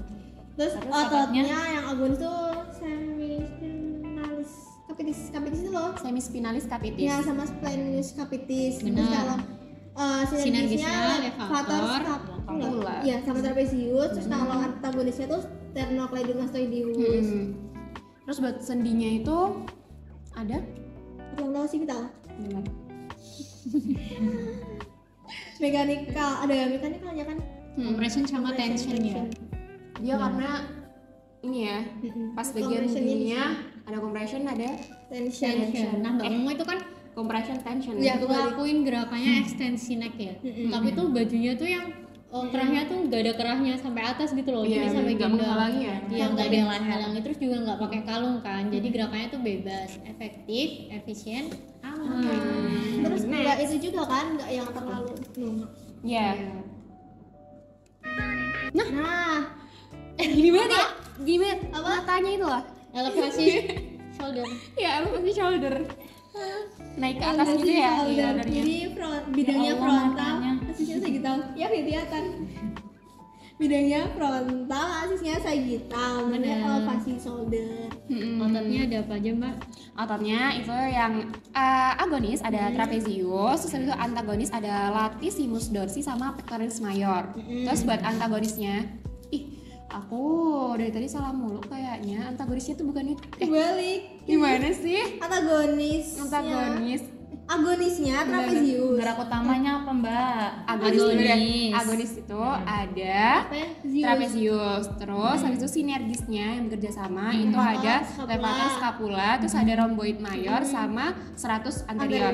Terus Terus ototnya ototnya? yang agonis tuh semispinalis capitis capitis itu loh. Semispinalis capitis. Ya sama splenius capitis. Terus Benar. kalau Sinergisnya sinergisnya levator scapula. Iya, sama trapezius. Terus kalau antagonisnya tuh sternocleidomastoideus. Terus buat sendinya itu ada Yang tahu sih kita. Gimana? Mekanikal, ada mekanikalnya kan? Compression sama tension ya. Dia karena ini ya, pas bagian Compressionnya di ininya ada compression, ada Tension. Tension. Nah, Mbak Momo itu kan compression tension. Iya, untuk kebalik. lakuin gerakannya ekstensi neck ya. Tapi tuh bajunya tuh yang kerahnya tuh gak ada kerahnya sampai atas gitu loh. Iya, Jadi sampai nggak gendam. menghalangi ya. Iya, nggak ada yang halangi, terus juga nggak pakai kalung kan. Jadi gerakannya tuh bebas, efektif, efisien, aman. Terus enggak itu juga kan, enggak yang terlalu nunggu. Iya. Nah, Gini banget ya? Gini banget. Apa? Matanya itu loh. Elevasi shoulder. Ya, lu pasti shoulder. Naik ke atas gitu ya? Iya, dari Jadi bidangnya Allah, frontal, matanya. asisnya sagittal. Ya kelihatan. Bidangnya frontal, asisnya sagittal. Mana elevasi shoulder. Ototnya ada apa aja, Mbak? Ototnya itu yang agonis ada trapezius, terus habis itu antagonis ada latissimus dorsi sama pectoralis major. Terus buat antagonisnya, aku dari tadi salah mulu kayaknya. Antagonisnya tuh bukan itu. Kebalik. Gimana sih? Antagonis. Antagonis. Agonisnya trapezius. Gerak utamanya apa, Mbak? Agonis dulu deh. Agonis. Agonis itu ada Trapezius. trapezius, terus habis itu sinergisnya yang bekerja sama itu Levator ada scapula. levator scapula, terus ada rhomboid major sama serratus anterior.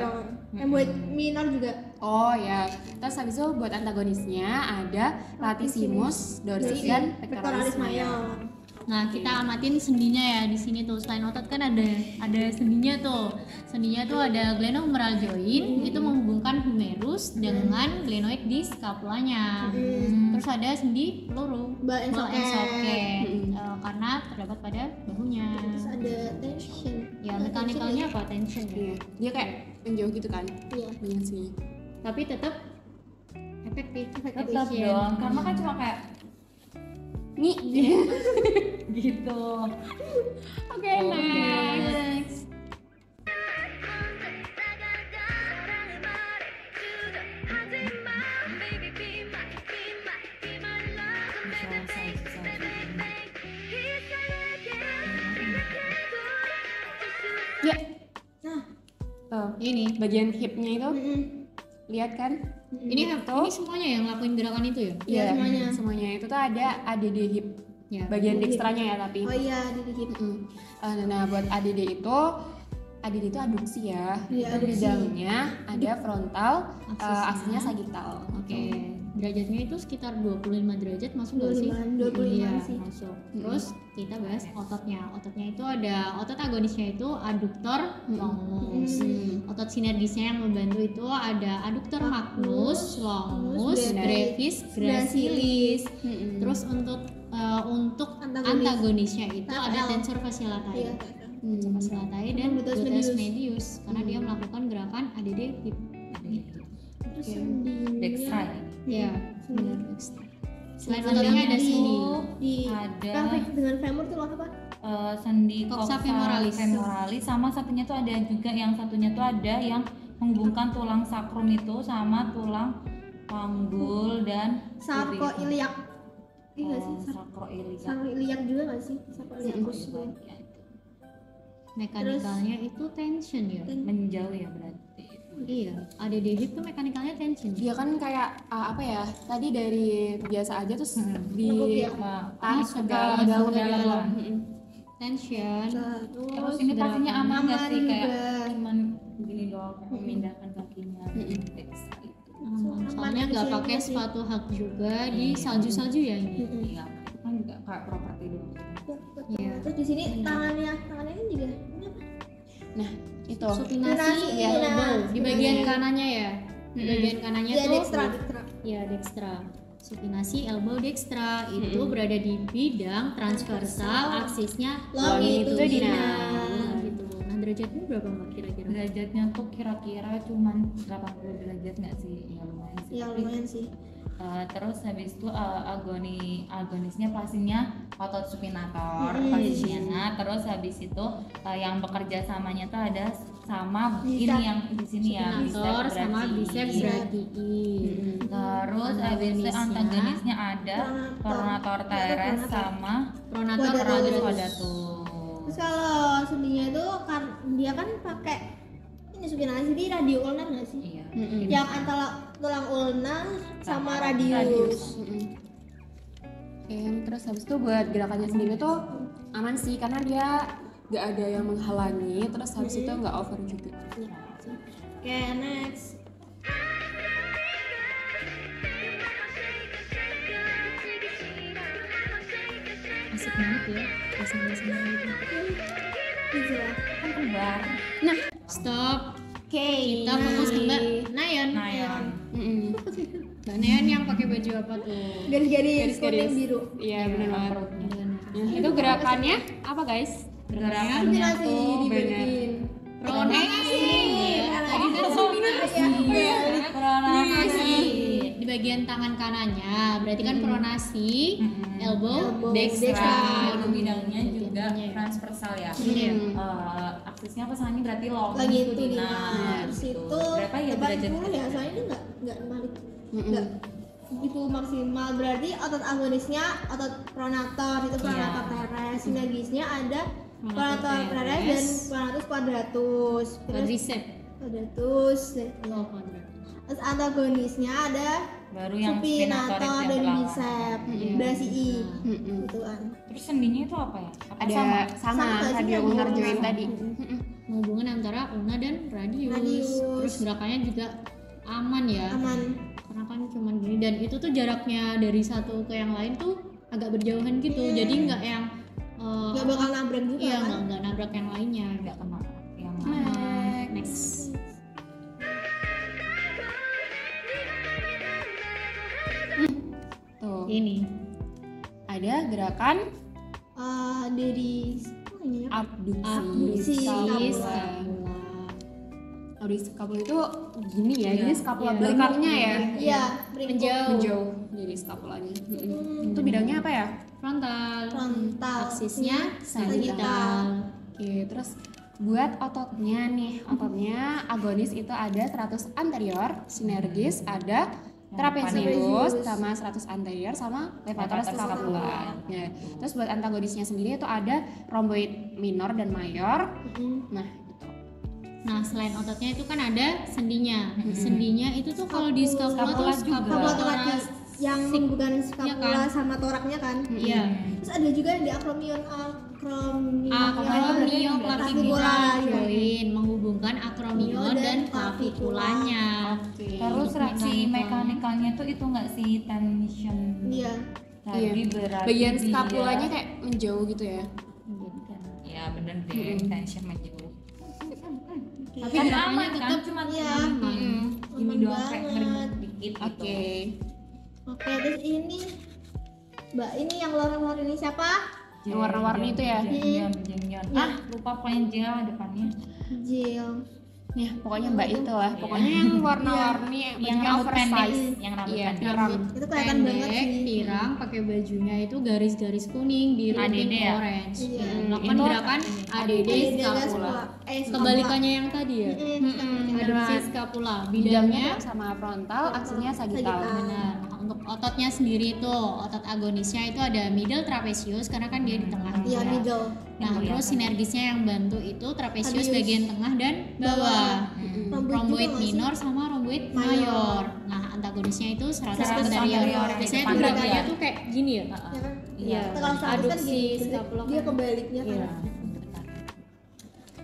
Buat minor juga. Oh ya, terus habis itu buat antagonisnya ada latissimus dorsi dan pectoralis major. Nah, kita amatin sendinya ya di sini tuh. Selain otot kan ada sendinya tuh. Sendinya tuh ada glenohumeral joint, itu menghubungkan humerus dengan glenoid di scapulanya. Terus ada sendi peluru, Ball and ball and socket. socket. Karena terdapat pada bahunya. Terus ada tension. Ya, mekanikalnya apa? Tension ya. Iya, dia kayak menjauh gitu kan Iya. dengan sini. Tapi tetap efektif, Tetap efisien. dong, karena kan cuma kayak Nih, gitu. oke, next. Ya, Nah, tuh Ini bagian hipnya itu mm-mm. lihat kan? Ini semuanya yang ngelakuin gerakan itu ya? Iya, semuanya. Semuanya itu tuh ada ADD hip. Ya. Bagian dextranya ya tapi. Oh iya, di hip. Nah, buat ADD itu aduksi ya. Iya, Itu aduksi. bidangnya ada frontal, Aksisnya. aksinya sagital. Oke. Derajatnya itu sekitar 25 derajat masuk nggak sih? 25 Iya, sih. masuk. Terus kita bahas ototnya. Ototnya itu ada otot agonisnya itu aduktor longus. Otot sinergisnya yang membantu itu ada aduktor magnus, longus, brevis, gracilis. Terus untuk antagonisnya itu ada tensor fasciae latae. Iya. Tensor fasciae latae dan Gluteus gluteus medius. medius karena dia melakukan gerakan ADD hip. Terus sendinya Dextra. Iya, benar dextra. Selain Ototnya ototnya ada di- sendi. di Ada pelvic dengan femur tuh apa? sendi Coxa coxa femoralis. femoralis, sama satunya tuh ada juga yang satunya tuh ada yang menghubungkan tulang sakrum itu sama tulang panggul dan Sarkoiliac. Iya nggak sih? sakroiliak. Sarkoiliac juga nggak sih? Sarkoiliacus. Mekanikalnya itu tension ya. Menjauh ya berarti. Iya, ADD hip tuh mekanikalnya tension. Dia kan kayak apa ya? Tadi dari biasa aja terus di Lekuk ya? tarik Masuk ke dalam, dalam masuk ke dalam. dalam. Tension. Terus ini pastinya aman nggak aman sih kayak juga. cuman begini doang kayak memindahkan kakinya dextra itu. Soalnya nggak pakai sepatu hak juga di salju-salju ya ini. Iya, itu kan juga kayak properti dulu. Iya. Terus di sini tangannya ini juga ini apa? Nah, itu. Supinasi Iya, elbow di bagian supinasi. kanannya ya. Di bagian kanannya Iya, tuh dextra. ya dextra. Supinasi elbow dextra itu berada di bidang transversal, aksisnya Longitudinal. gitu. Nah, derajatnya berapa Mbak kira-kira? Derajatnya tuh kira-kira cuman 80 derajat nggak sih? Ya lumayan sih. Ya lumayan sih. Terus habis itu agonisnya pastinya otot supinator posisinya. Terus habis itu yang bekerja samanya tuh ada sama Bicep. ini yang di sini ya, Supinator sama biceps brachii. Terus habis itu antagonisnya ada pronator teres sama Pronator Quadratus. quadratus. Terus kalau sendinya itu kan dia kan pakai ini supinasi di radio ulnar nggak sih? iya. Yang antara tulang ulnar sama radius. Oke, terus habis itu buat gerakannya sendiri tuh aman sih karena dia nggak ada yang menghalangi, terus habis itu nggak over juga. Oke, next. Asik banget ya. Pasang-pasang gitu. Bisa. Kan keluar. Stop. Oke. Kita fokus ke Mbak Nayan. Nayon. Mbak Nayan yang pakai baju apa tuh? Garis-garis kuning Garis-garis. biru. Iya, benar banget. Perutnya. Nah, itu gerakannya apa guys? Gerakannya Supinasi tuh dibalikin. Pronasi. Tadi kan supinasi ya. pronasi. Di bagian tangan kanannya, berarti kan pronasi, elbow, Elbow, dextra. dextra. Itu bidangnya juga Bidangnya ya. transversal ya. Iya. Aksesnya ke sana berarti longitudinal. Longitudinal. Terus gitu. itu Berapa ya derajat? 80 ya, soalnya ini nggak balik. Nggak begitu maksimal. Berarti otot agonisnya otot pronator itu pronator teres. Sinergisnya ada pronator teres dan pronatus quadratus. Terus Quadricep. quadratus. Oh, quadrat. Terus antagonisnya ada Baru yang spinator supinator itu dan yang melawan. bicep, brachii, gitu kan. Terus sendinya itu apa ya? Apa Ada sama? sama Sama nggak sih radio radio ulnar ulnar? joint tadi. Hubungan antara ulna dan radius. Radius. Terus gerakannya juga aman ya. Aman. Karena kan cuman gini dan itu tuh jaraknya dari satu ke yang lain tuh agak berjauhan gitu. Jadi nggak yang Nggak bakal nabrak juga iya kan. nggak nabrak yang lainnya. Nggak kena yang Next. Tuh. Ini Ada gerakan Dari apa ini ya? abduksi Abduksi scapula. scapula. Abduksi scapula itu gini ya, jadi scapula Iya. belakangnya ya. Iya, Menjauh. Menjauh jadi scapulanya. Itu bidangnya apa ya? Frontal. frontal. Aksisnya sagital. sagital. Oke, terus buat ototnya nih, ototnya agonis itu ada 100 anterior, sinergis ada trapezius sama 100 anterior sama levator scapula. Ya. Terus buat antagonisnya sendiri itu ada rhomboid minor dan mayor. Nah, itu. Nah, selain ototnya itu kan ada sendinya. Sendinya itu tuh kalau di scapula tuh Scapula thoracis yang bukan scapula kan? sama toraknya kan. Iya. Terus ada juga yang di acromion Acromioclavicular joint menghubungkan acromion dan claviculanya. Terus reaksi mekanikalnya tuh itu nggak sih tension Iya. tadi berarti Bagian dia- skapulanya kayak menjauh gitu ya. ya bener deh tension menjauh. Tapi Kan gerakannya aman kan tetap cuma Iya. gini Aman doang kayak banget. ngeremet dikit gitu. Oke. Oke, terus ini Mbak ini yang lorong-lorong ini siapa? Yang warna-warni itu ya? Jengyon. Ah, lupa pokoknya jengyon depannya. Jill. Ya, pokoknya Mbak itu lah. Pokoknya yang warna-warni Yang bajunya rambut pendek, oversize. yang rambut Iya, pendek. pirang. Itu kelihatan banget pendek, sih. pirang, pakai bajunya itu garis-garis kuning, biru, ADD pink, ya? orange. Iya. Melakukan Itu gerakan ADD scapula. scapula. Kebalikannya yang tadi ya. Adduksi scapula. Bidangnya sama frontal, aksinya sagital. benar. Untuk ototnya sendiri itu, otot agonisnya itu ada middle trapezius karena kan dia di tengah. Iya, middle. Nah, terus sinergisnya yang bantu itu trapezius Radius. bagian tengah dan bawah. Rhomboid juga nggak sih? minor sama rhomboid Mayor. mayor. Nah, antagonisnya itu serratus Serratus anterior. anterior yang Biasanya depan tuh gerakannya dia. tuh kayak gini ya. Ya kan? Iya. Kalau status kan Aduksi gini, scapula dia kan. kebaliknya kan. Iya.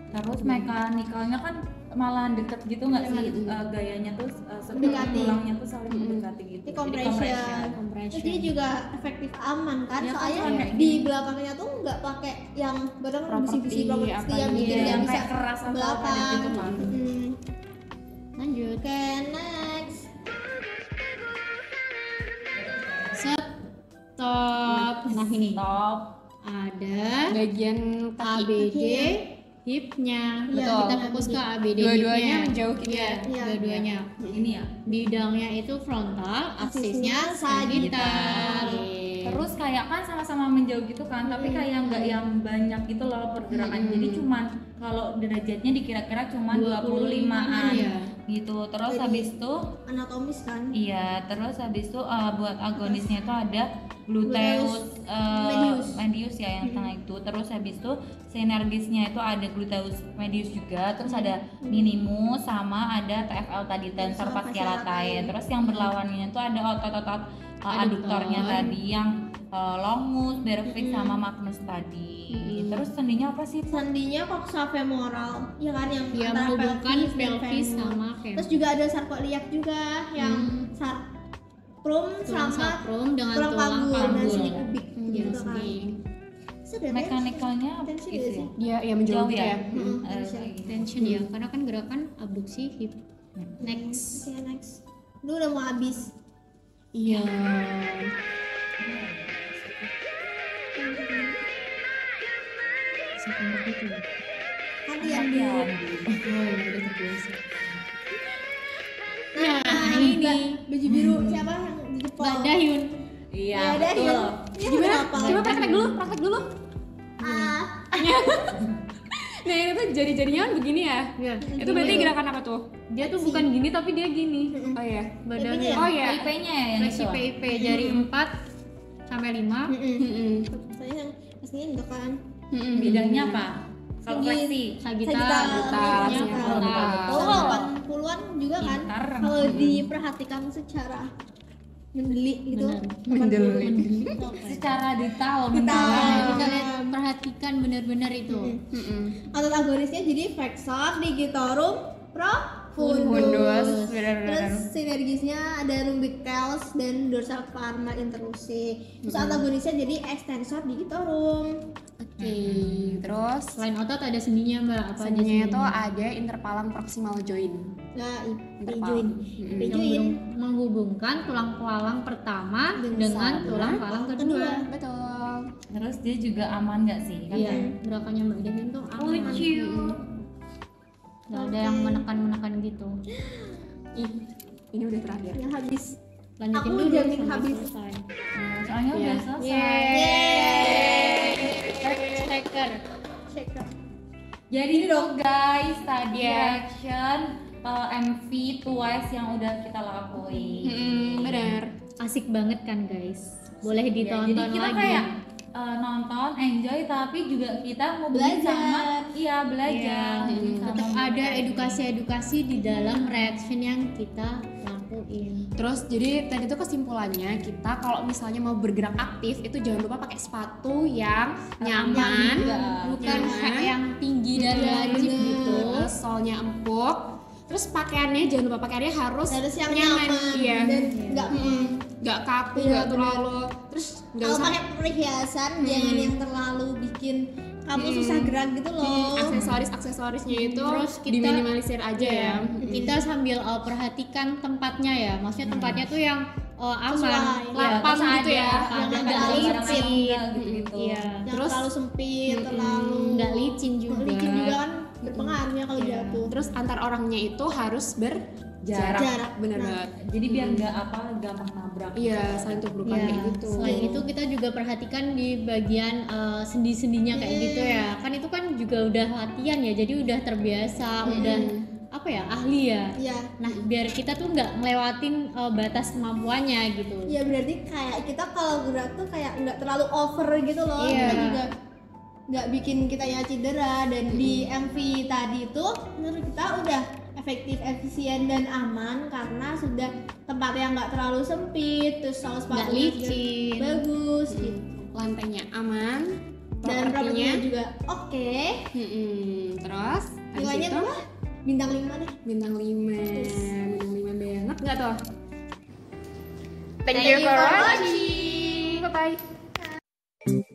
Terus mekanikalnya kan malahan deket gitu nggak sih gayanya tuh Mendekati. tulangnya tuh saling mendekati gitu. Ini Jadi compression. Compression. Terus dia juga efektif aman kan? Iya, kan, Soalnya kayak di belakangnya tuh nggak pakai yang kadang besi-besi properti apa yang gitu bikin ya, nggak bisa kayak keras atau belakang. kayak gitu kan. Lanjut. Oke, next. Stop. Nah, ini Top. ada Bagian kaki. ABD hipnya. Iya, Kita betul. fokus ke ABD Dua-duanya hipnya. menjauh gitu ya. Iya. Dua-duanya. Ini ya. Bidangnya itu frontal, aksisnya sagital. Terus kayak kan sama-sama menjauh gitu kan, tapi kayak nggak yang banyak gitu loh pergerakan. Jadi cuman kalau derajatnya dikira-kira cuman 25-an ya. gitu. Terus Jadi- habis itu Anatomis kan? iya, terus habis itu buat agonisnya itu ada gluteus medius ya yang tengah itu. Terus habis itu sinergisnya itu ada gluteus medius juga. Terus ada minimus sama ada TFL tadi tensor fasciae latae. Terus yang berlawannya itu ada otot-otot aduktornya tadi yang longus, berfix sama magnus tadi. Terus sendinya apa sih? Sandinya coxa femoral, ya kan yang Dia antara menghubungkan dan pelvis femur. sama femur. Terus juga ada sarkoiliac juga yang sacrum Tulang sama sacrum dengan tulang tulang panggul dan panggul. sini kubik Iya, gitu kan. sini. Sudah Mekanikalnya tensi gitu nggak ya? sih? Dia ya menjauh Jauh gitu ya? ya. Tension. Tension ya, karena kan gerakan abduksi hip. Next. Oke, next. Lu udah mau habis. Iya. Sependek itu. Hati-hati dulu. Oh, ya udah terbiasa. Nah, ini. baju biru siapa yang di Jepang? Mbak Dayun. Iya, Ya, ada betul. Hyun. Ini kenapa? Coba praktek dulu, praktek dulu. Ah, Nah, ini tuh jari-jarinya kan begini ya. Ya. Itu berarti gerakan apa tuh? Dia tuh bukan gini tapi dia gini. Oh iya. Badannya. ya? Oh iya. PIP-nya ya yang Fleksi itu. PIP jari 4 sampai 5. Mm-mm. saya yang aslinya enggak kan? Mm-mm. Bidangnya apa? Kalau Tinggi. fleksi Sagital. Sagital, Nya sagital. frontal. Oh, 80-an juga kan? Pintar. Kalau diperhatikan secara mendelik gitu. Mendelik. secara detail Detail. mendalam. Nah, kita lihat perhatikan benar-benar itu. Mm-mm. Otot agonisnya jadi flexor, digitorum, Fundus. profundus. Benar-benar. Terus sinergisnya ada lumbricalis dan dorsal palmar interluci. Terus antagonisnya jadi extensor digitorum. Oke. Terus Selain otot ada sendinya, Mbak. Apa aja selanjutnya itu sendinya? ada interpalan proximal joint. Nah, Interpal. ijoin. Mm-mm. Yang Ijoin. menghubungkan tulang palang pertama dengan tulang palang kedua. Betul. Terus dia juga aman nggak sih? Kan Iya, gerakannya Mbak Dayun tuh aman. lucu. Nggak ada yang menekan-menekan gitu. Ih, ini udah terakhir. Ya habis. Lanjutin Aku dulu jamin sampai habis. selesai. Soalnya Iya. udah selesai. Checker. Shaker. Jadi itu guys tadi Iya. reaction MV Twice yang udah kita lakuin. Benar. Asik banget kan, guys. Boleh Ya, ditonton jadi kita lagi. kayak nonton, enjoy, tapi juga kita mau belajar sama, belajar. Tetap ada edukasi-edukasi di dalam reaction yang kita lakuin. Terus jadi tadi itu kesimpulannya kita kalau misalnya mau bergerak aktif itu jangan lupa pakai sepatu yang nyaman, Bukan yang tinggi dan lancip gitu. solnya empuk. Terus pakaiannya jangan lupa pakaiannya harus yang nyaman iya. dan nggak kaku, Iya, nggak bener. terlalu. Terus nggak kalau usah pakai perhiasan jangan yang terlalu bikin kamu susah gerak gitu loh. aksesorisnya itu Terus kita- diminimalisir aja ya. Kita sambil perhatikan tempatnya ya. Maksudnya tempatnya tuh yang aman, Sesuai. Lapang terus gitu ya. ada Yang nggak nggak licin, gitu. iya. Yang Terus- terlalu sempit, terlalu Nggak licin juga. licin juga kan berpengaruh ya kalau jatuh. Terus antar orangnya itu harus berjarak. Jarak. Bener Nah. banget. Jadi biar nggak gampang nabrak. Iya, saling tubrukan Ya, kayak gitu. selain itu kita juga perhatikan di bagian sendi-sendinya kayak gitu ya. Kan itu kan juga udah latihan ya, jadi udah terbiasa, udah apa ya, ahli ya. Iya. Nah, biar kita tuh nggak ngelewatin batas kemampuannya gitu. Ya berarti kayak kita kalau gerak tuh kayak nggak terlalu over gitu loh. Iya. Kita juga nggak bikin kita ya cedera. Dan di MV tadi itu menurut kita udah efektif, efisien dan aman karena sudah tempat yang nggak terlalu sempit, terus saus Nggak sepatunya juga licin. bagus gitu. Lantainya aman, Dan propertinya propertinya juga oke. terus habis Nilainya itu berapa? Bintang 5 deh. bintang 5 banget nggak tuh? Thank you for watching. Bye bye.